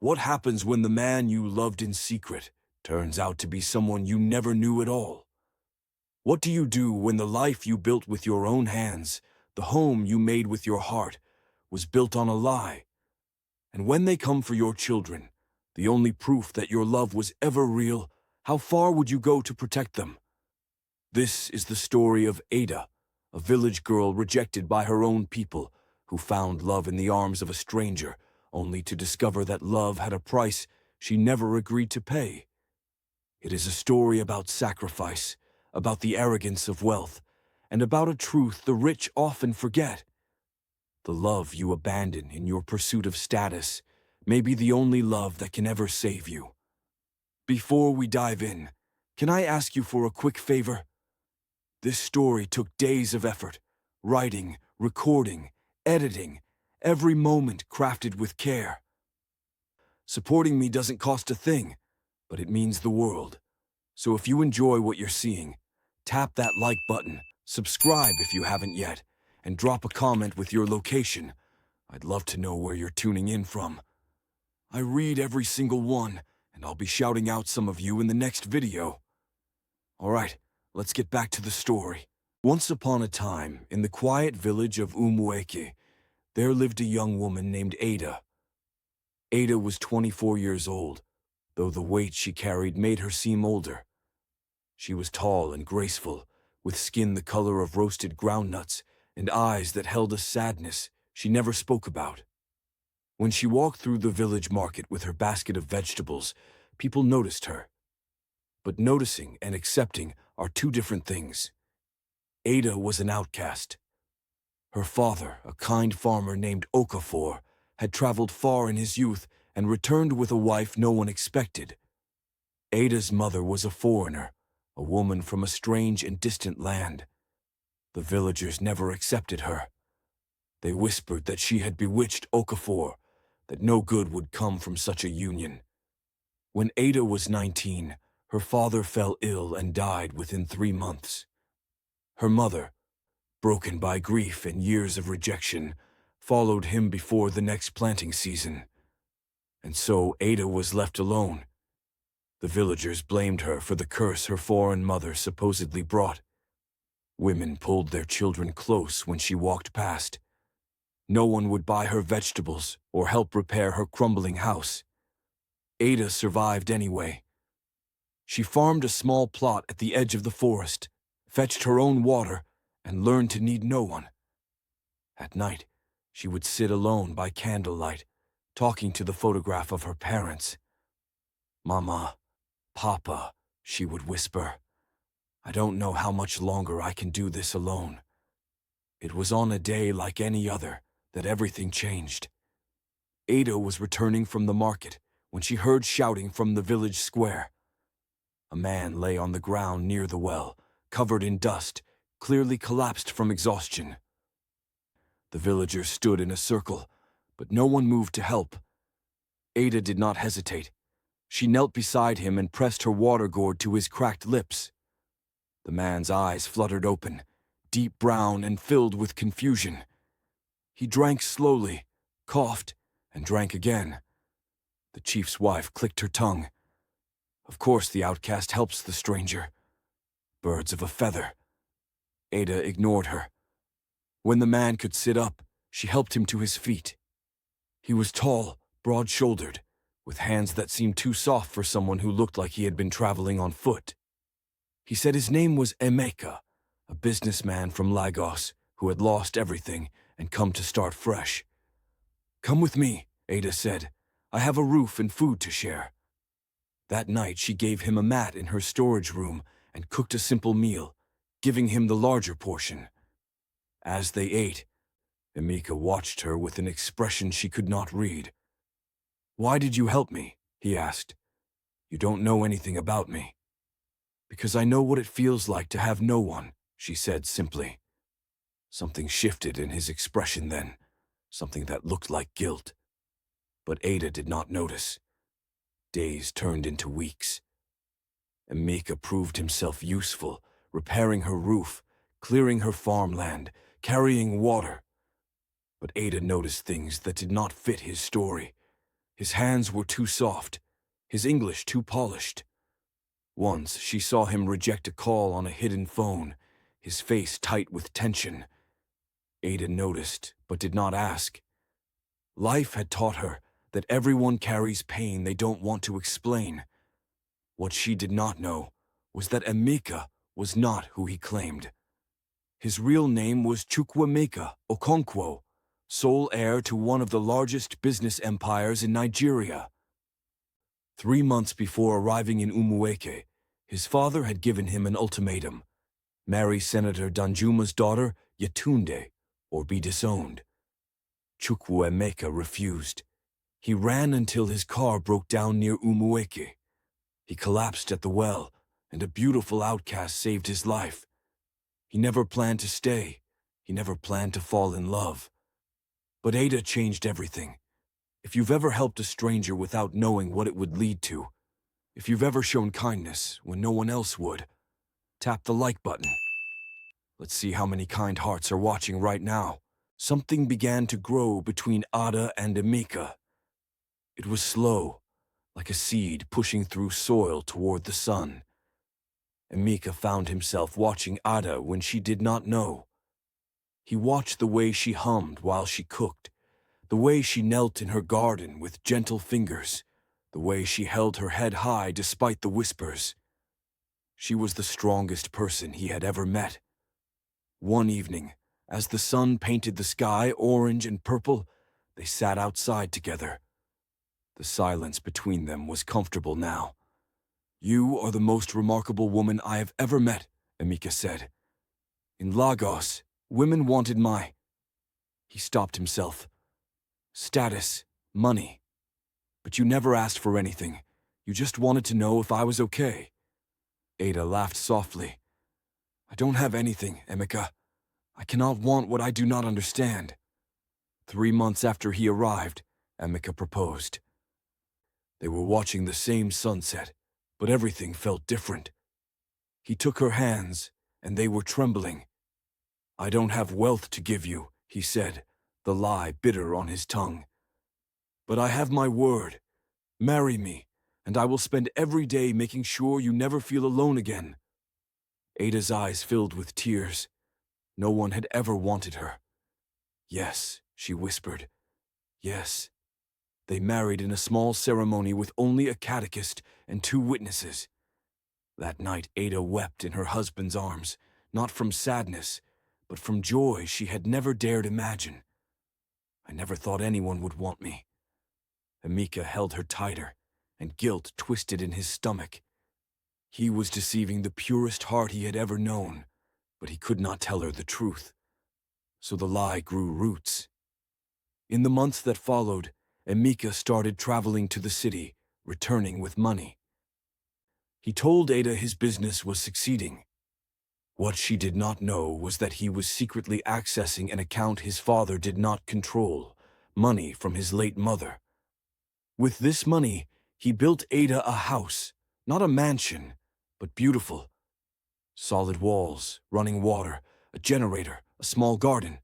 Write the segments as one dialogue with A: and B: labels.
A: What happens when the man you loved in secret turns out to be someone you never knew at all? What do you do when the life you built with your own hands, the home you made with your heart, was built on a lie? And when they come for your children, the only proof that your love was ever real, how far would you go to protect them? This is the story of Ada, a village girl rejected by her own people, who found love in the arms of a stranger, only to discover that love had a price she never agreed to pay. It is a story about sacrifice, about the arrogance of wealth, and about a truth the rich often forget. The love you abandon in your pursuit of status may be the only love that can ever save you. Before we dive in, can I ask you for a quick favor? This story took days of effort, writing, recording, editing, every moment crafted with care. Supporting me doesn't cost a thing, but it means the world. So if you enjoy what you're seeing, tap that like button, subscribe if you haven't yet, and drop a comment with your location. I'd love to know where you're tuning in from. I read every single one, and I'll be shouting out some of you in the next video. Alright, let's get back to the story. Once upon a time, in the quiet village of Umueke, there lived a young woman named Ada. Ada was 24 years old, though the weight she carried made her seem older. She was tall and graceful, with skin the color of roasted groundnuts and eyes that held a sadness she never spoke about. When she walked through the village market with her basket of vegetables, people noticed her. But noticing and accepting are two different things. Ada was an outcast. Her father, a kind farmer named Okafor, had traveled far in his youth and returned with a wife no one expected. Ada's mother was a foreigner, a woman from a strange and distant land. The villagers never accepted her. They whispered that she had bewitched Okafor, that no good would come from such a union. When Ada was 19, her father fell ill and died within 3 months. Her mother, broken by grief and years of rejection, followed him before the next planting season. And so Ada was left alone. The villagers blamed her for the curse her foreign mother supposedly brought. Women pulled their children close when she walked past. No one would buy her vegetables or help repair her crumbling house. Ada survived anyway. She farmed a small plot at the edge of the forest, fetched her own water, and learned to need no one. At night, she would sit alone by candlelight, talking to the photograph of her parents. "Mama, Papa," she would whisper, "I don't know how much longer I can do this alone." It was on a day like any other that everything changed. Ada was returning from the market when she heard shouting from the village square. A man lay on the ground near the well, covered in dust, clearly collapsed from exhaustion. The villagers stood in a circle, but no one moved to help. Ada did not hesitate. She knelt beside him and pressed her water gourd to his cracked lips. The man's eyes fluttered open, deep brown and filled with confusion. He drank slowly, coughed, and drank again. The chief's wife clicked her tongue. Of course the outcast helps the stranger. Birds of a feather. Ada ignored her. When the man could sit up, she helped him to his feet. He was tall, broad-shouldered, with hands that seemed too soft for someone who looked like he had been traveling on foot. He said his name was Emeka, a businessman from Lagos who had lost everything and come to start fresh. "Come with me," Ada said. "I have a roof and food to share." That night she gave him a mat in her storage room and cooked a simple meal, giving him the larger portion. As they ate, Emeka watched her with an expression she could not read. "Why did you help me?" he asked. "You don't know anything about me." "Because I know what it feels like to have no one," she said simply. Something shifted in his expression then, something that looked like guilt. But Ada did not notice. Days turned into weeks. Emeka proved himself useful, repairing her roof, clearing her farmland, carrying water. But Ada noticed things that did not fit his story. His hands were too soft, his English too polished. Once she saw him reject a call on a hidden phone, his face tight with tension. Ada noticed, but did not ask. Life had taught her that everyone carries pain they don't want to explain. What she did not know was that Emeka was not who he claimed. His real name was Chukwuemeka Okonkwo, sole heir to one of the largest business empires in Nigeria. 3 months before arriving in Umueke, his father had given him an ultimatum: marry Senator Danjuma's daughter, Yetunde, or be disowned. Chukwuemeka refused. He ran until his car broke down near Umueke. He collapsed at the well, and a beautiful outcast saved his life. He never planned to stay. He never planned to fall in love. But Ada changed everything. If you've ever helped a stranger without knowing what it would lead to, if you've ever shown kindness when no one else would, tap the like button. Let's see how many kind hearts are watching right now. Something began to grow between Ada and Emeka. It was slow, like a seed pushing through soil toward the sun. Emeka found himself watching Ada when she did not know. He watched the way she hummed while she cooked, the way she knelt in her garden with gentle fingers, the way she held her head high despite the whispers. She was the strongest person he had ever met. One evening, as the sun painted the sky orange and purple, they sat outside together. The silence between them was comfortable now. "You are the most remarkable woman I have ever met," Emeka said. "In Lagos, women wanted my—" He stopped himself. "Status, money. But you never asked for anything. You just wanted to know if I was okay." Ada laughed softly. "I don't have anything, Emeka. I cannot want what I do not understand." 3 months after he arrived, Emeka proposed. They were watching the same sunset, but everything felt different. He took her hands, and they were trembling. "I don't have wealth to give you," he said, the lie bitter on his tongue. "But I have my word. Marry me, and I will spend every day making sure you never feel alone again." Ada's eyes filled with tears. No one had ever wanted her. "Yes," she whispered. "Yes." They married in a small ceremony with only a catechist and 2 witnesses. That night Ada wept in her husband's arms, not from sadness, but from joy she had never dared imagine. "I never thought anyone would want me." Emeka held her tighter, and guilt twisted in his stomach. He was deceiving the purest heart he had ever known, but he could not tell her the truth. So the lie grew roots. In the months that followed, Emeka started traveling to the city, returning with money. He told Ada his business was succeeding. What she did not know was that he was secretly accessing an account his father did not control, money from his late mother. With this money, he built Ada a house, not a mansion, but beautiful. Solid walls, running water, a generator, a small garden.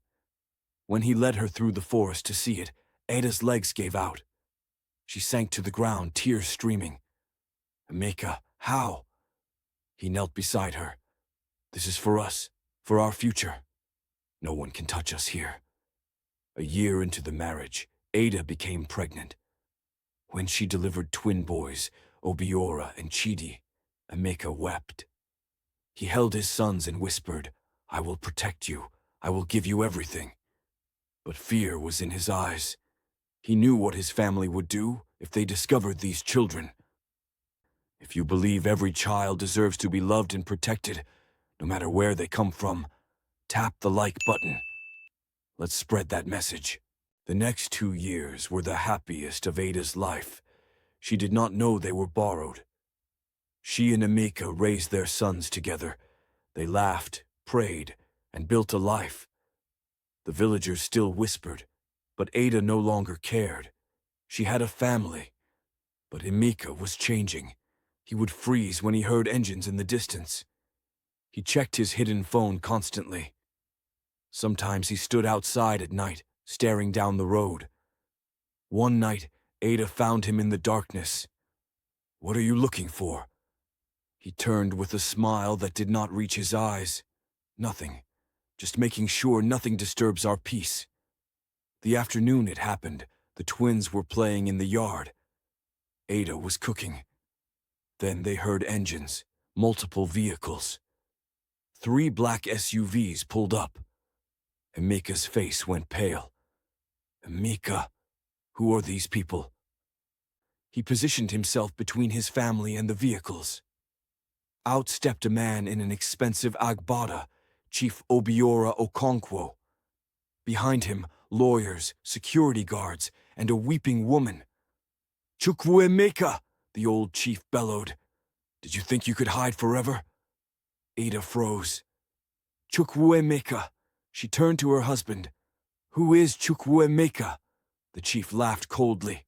A: When he led her through the forest to see it, Ada's legs gave out. She sank to the ground, tears streaming. "Emeka, how?" He knelt beside her. "This is for us, for our future. No one can touch us here." A year into the marriage, Ada became pregnant. When she delivered twin boys, Obiora and Chidi, Emeka wept. He held his sons and whispered, "I will protect you. I will give you everything." But fear was in his eyes. He knew what his family would do if they discovered these children. If you believe every child deserves to be loved and protected, no matter where they come from, tap the like button. Let's spread that message. The next 2 years were the happiest of Ada's life. She did not know they were borrowed. She and Emeka raised their sons together. They laughed, prayed, and built a life. The villagers still whispered, but Ada no longer cared. She had a family. But Emeka was changing. He would freeze when he heard engines in the distance. He checked his hidden phone constantly. Sometimes he stood outside at night, staring down the road. One night, Ada found him in the darkness. "What are you looking for?" He turned with a smile that did not reach his eyes. "Nothing. Just making sure nothing disturbs our peace." The afternoon it happened, the twins were playing in the yard. Ada was cooking. Then they heard engines, multiple vehicles. 3 black SUVs pulled up. Emika's face went pale. "Emika, who are these people?" He positioned himself between his family and the vehicles. Out stepped a man in an expensive agbada, Chief Obiora Okonkwo. Behind him, lawyers, security guards, and a weeping woman. "Chukwuemeka!" the old chief bellowed. "Did you think you could hide forever?" Ada froze. "Chukwuemeka!" She turned to her husband. "Who is Chukwuemeka?" The chief laughed coldly.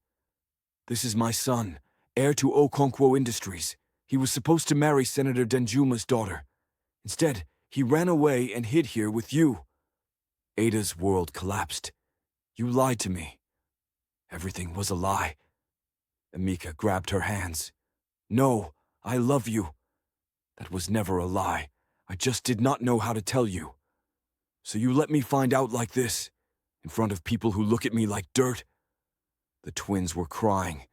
A: "This is my son, heir to Okonkwo Industries. He was supposed to marry Senator Denjuma's daughter. Instead, he ran away and hid here with you." Ada's world collapsed. "You lied to me." Everything was a lie. Emika grabbed her hands. "No, I love you. That was never a lie. I just did not know how to tell you. So you let me find out like this, in front of people who look at me like dirt?" The twins were crying.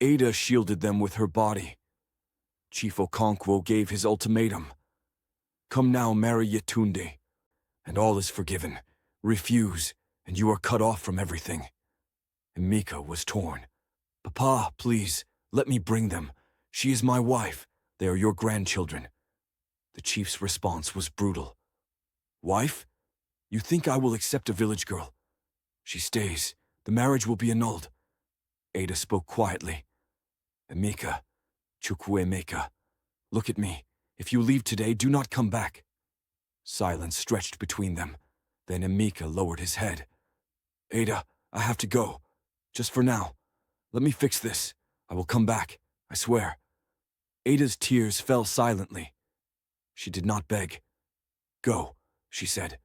A: Ada shielded them with her body. Chief Okonkwo gave his ultimatum. "Come now, marry Yetunde, and all is forgiven. Refuse, and you are cut off from everything." Emika was torn. "Papa, please, let me bring them. She is my wife. They are your grandchildren." The chief's response was brutal. "Wife? You think I will accept a village girl? She stays. The marriage will be annulled." Ada spoke quietly. "Emika, Chukwuemeka, look at me. If you leave today, do not come back." Silence stretched between them. Then Emika lowered his head. "Ada, I have to go. Just for now. Let me fix this. I will come back, I swear." Ada's tears fell silently. She did not beg. "Go," she said.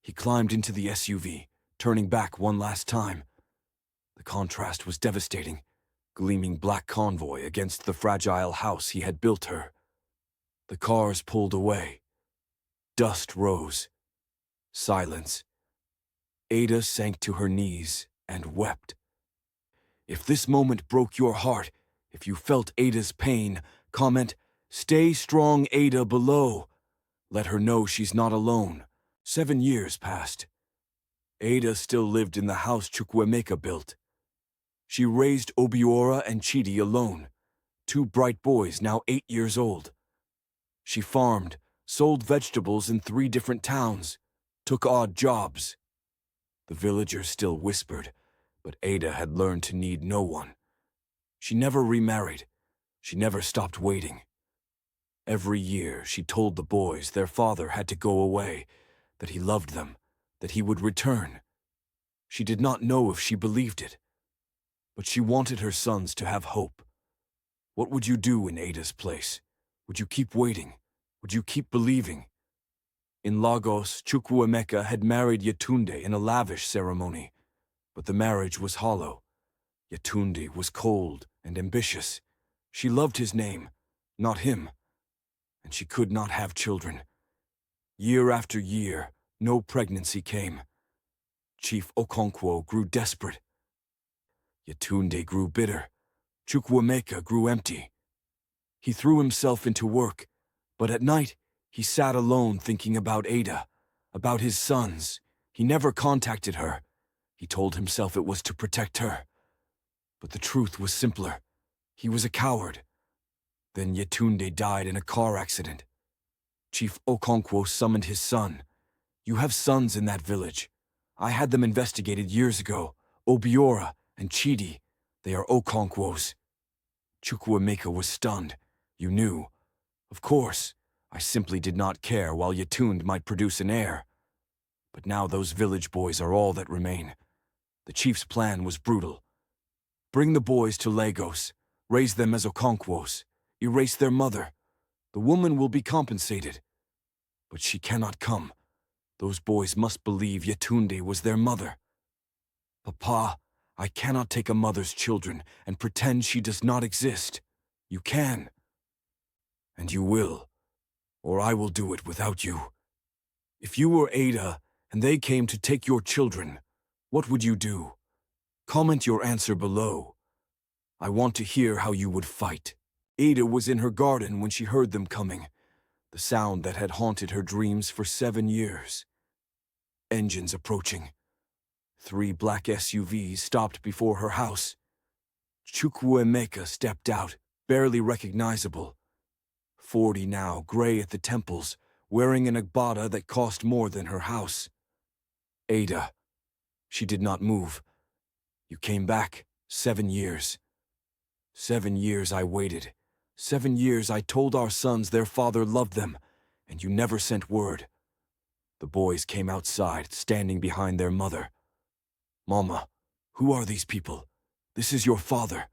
A: He climbed into the SUV, turning back one last time. The contrast was devastating, gleaming black convoy against the fragile house he had built her. The cars pulled away. Dust rose. Silence. Ada sank to her knees and wept. If this moment broke your heart, if you felt Ada's pain, comment, "Stay strong, Ada," below. Let her know she's not alone. 7 years passed. Ada still lived in the house Chukwuemeka built. She raised Obiora and Chidi alone, 2 bright boys now 8 years old. She farmed, sold vegetables in 3 different towns, took odd jobs. The villagers still whispered, but Ada had learned to need no one. She never remarried. She never stopped waiting. Every year she told the boys their father had to go away, that he loved them, that he would return. She did not know if she believed it, but she wanted her sons to have hope. What would you do in Ada's place? Would you keep waiting? Would you keep believing? In Lagos, Chukwuemeka had married Yetunde in a lavish ceremony, but the marriage was hollow. Yetunde was cold and ambitious. She loved his name, not him, and she could not have children. Year after year, no pregnancy came. Chief Okonkwo grew desperate. Yetunde grew bitter. Chukwuemeka grew empty. He threw himself into work, but at night he sat alone thinking about Ada, about his sons. He never contacted her. He told himself it was to protect her. But the truth was simpler. He was a coward. Then Yetunde died in a car accident. Chief Okonkwo summoned his son. "You have sons in that village. I had them investigated years ago. Obiora and Chidi. They are Okonkwo's." Chukwuemeka was stunned. "You knew." "Of course. I simply did not care while Yetunde might produce an heir. But now those village boys are all that remain." The chief's plan was brutal. "Bring the boys to Lagos. Raise them as Okonkwos. Erase their mother. The woman will be compensated. But she cannot come. Those boys must believe Yetunde was their mother." "Papa, I cannot take a mother's children and pretend she does not exist. You can. And you will, or I will do it without you. If you were Ada and they came to take your children, what would you do? Comment your answer below. I want to hear how you would fight. Ada was in her garden when she heard them coming, the sound that had haunted her dreams for 7 years. Engines approaching. 3 black SUVs stopped before her house. Chukwuemeka stepped out, barely recognizable. 40 now, gray at the temples, wearing an agbada that cost more than her house. Ada. She did not move. You came back 7 years. 7 years I waited. 7 years I told our sons their father loved them, and you never sent word. The boys came outside, standing behind their mother. Mama, who are these people? This is your father,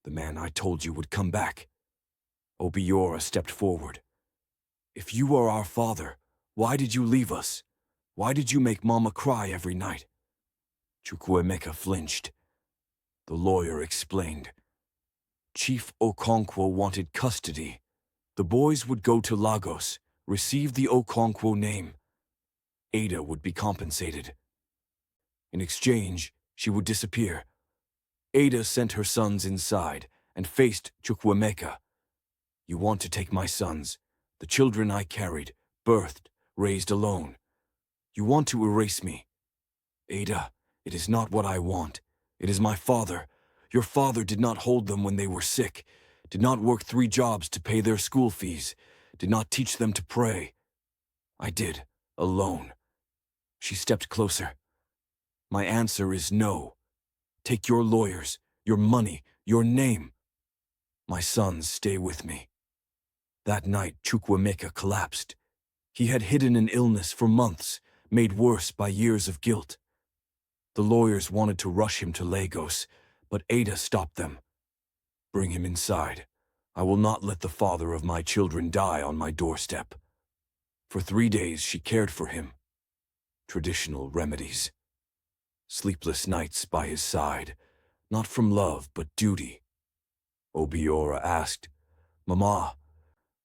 A: the man I told you would come back. Obiora stepped forward. If you are our father, why did you leave us? Why did you make Mama cry every night? Chukwuemeka flinched. The lawyer explained. Chief Okonkwo wanted custody. The boys would go to Lagos, receive the Okonkwo name. Ada would be compensated. In exchange, she would disappear. Ada sent her sons inside and faced Chukwuemeka. You want to take my sons, the children I carried, birthed, raised alone. You want to erase me. Ada, it is not what I want. It is my father. Your father did not hold them when they were sick, did not work 3 jobs to pay their school fees, did not teach them to pray. I did, alone. She stepped closer. My answer is no. Take your lawyers, your money, your name. My sons stay with me. That night, Chukwuemeka collapsed. He had hidden an illness for months, made worse by years of guilt. The lawyers wanted to rush him to Lagos, but Ada stopped them. Bring him inside. I will not let the father of my children die on my doorstep. For 3 days she cared for him. Traditional remedies. Sleepless nights by his side, not from love but duty. Obiora asked, Mama,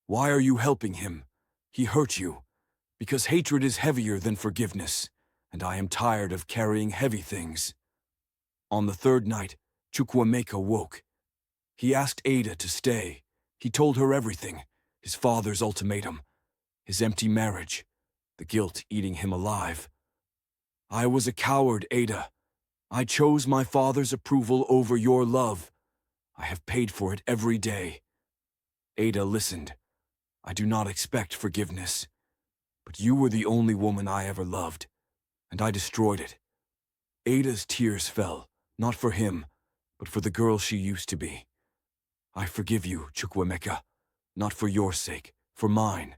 A: why are you helping him? He hurt you. Because hatred is heavier than forgiveness, and I am tired of carrying heavy things. On the 3rd night, Chukwuemeka woke. He asked Ada to stay. He told her everything, his father's ultimatum, his empty marriage, the guilt eating him alive. I was a coward, Ada. I chose my father's approval over your love. I have paid for it every day. Ada listened. I do not expect forgiveness. But you were the only woman I ever loved, and I destroyed it. Ada's tears fell, not for him, but for the girl she used to be. I forgive you, Chukwuemeka, not for your sake, for mine,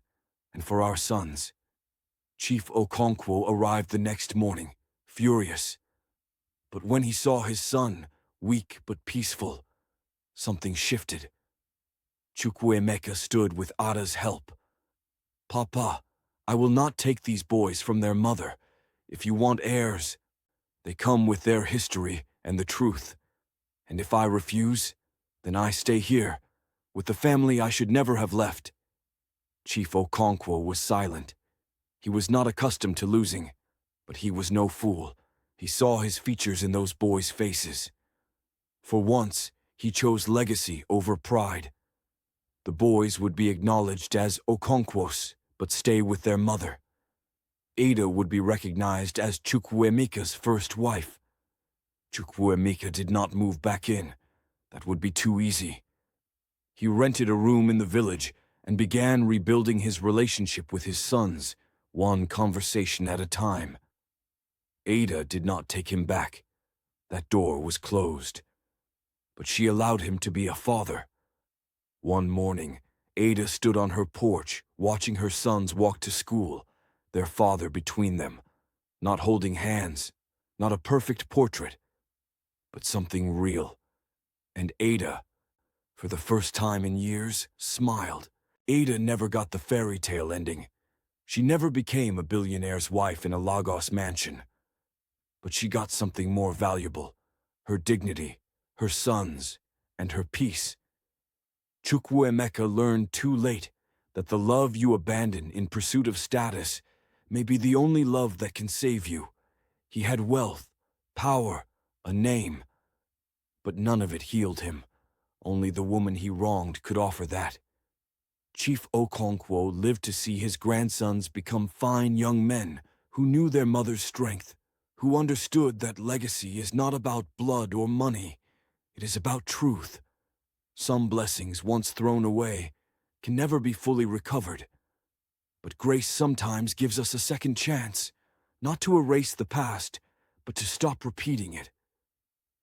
A: and for our sons. Chief Okonkwo arrived the next morning, furious. But when he saw his son, weak but peaceful, something shifted. Chukwuemeka stood with Ada's help. Papa, I will not take these boys from their mother. If you want heirs, they come with their history and the truth. And if I refuse, then I stay here, with the family I should never have left. Chief Okonkwo was silent. He was not accustomed to losing, but he was no fool. He saw his features in those boys' faces. For once, he chose legacy over pride. The boys would be acknowledged as Okonkwos, but stay with their mother. Ada would be recognized as Chukwuemeka's first wife. Chukwuemeka did not move back in. That would be too easy. He rented a room in the village and began rebuilding his relationship with his sons, one conversation at a time. Ada did not take him back. That door was closed. But she allowed him to be a father. One morning, Ada stood on her porch, watching her sons walk to school, their father between them, not holding hands, not a perfect portrait, but something real. And Ada, for the first time in years, smiled. Ada never got the fairy tale ending. She never became a billionaire's wife in a Lagos mansion. But she got something more valuable, her dignity, her sons, and her peace. Chukwuemeka learned too late that the love you abandon in pursuit of status may be the only love that can save you. He had wealth, power, a name, but none of it healed him. Only the woman he wronged could offer that. Chief Okonkwo lived to see his grandsons become fine young men who knew their mother's strength, who understood that legacy is not about blood or money. It is about truth. Some blessings once thrown away can never be fully recovered. But grace sometimes gives us a second chance, not to erase the past, but to stop repeating it.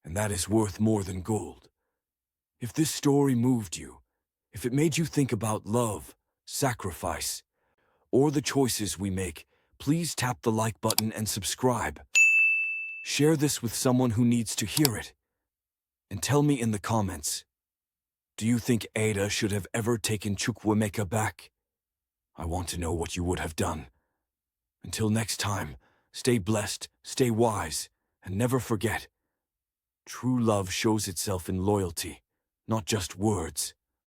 A: And that is worth more than gold. If this story moved you, if it made you think about love, sacrifice, or the choices we make, please tap the like button and subscribe. Share this with someone who needs to hear it. And tell me in the comments, do you think Ada should have ever taken Chukwuemeka back? I want to know what you would have done. Until next time, stay blessed, stay wise, and never forget, true love shows itself in loyalty, not just words.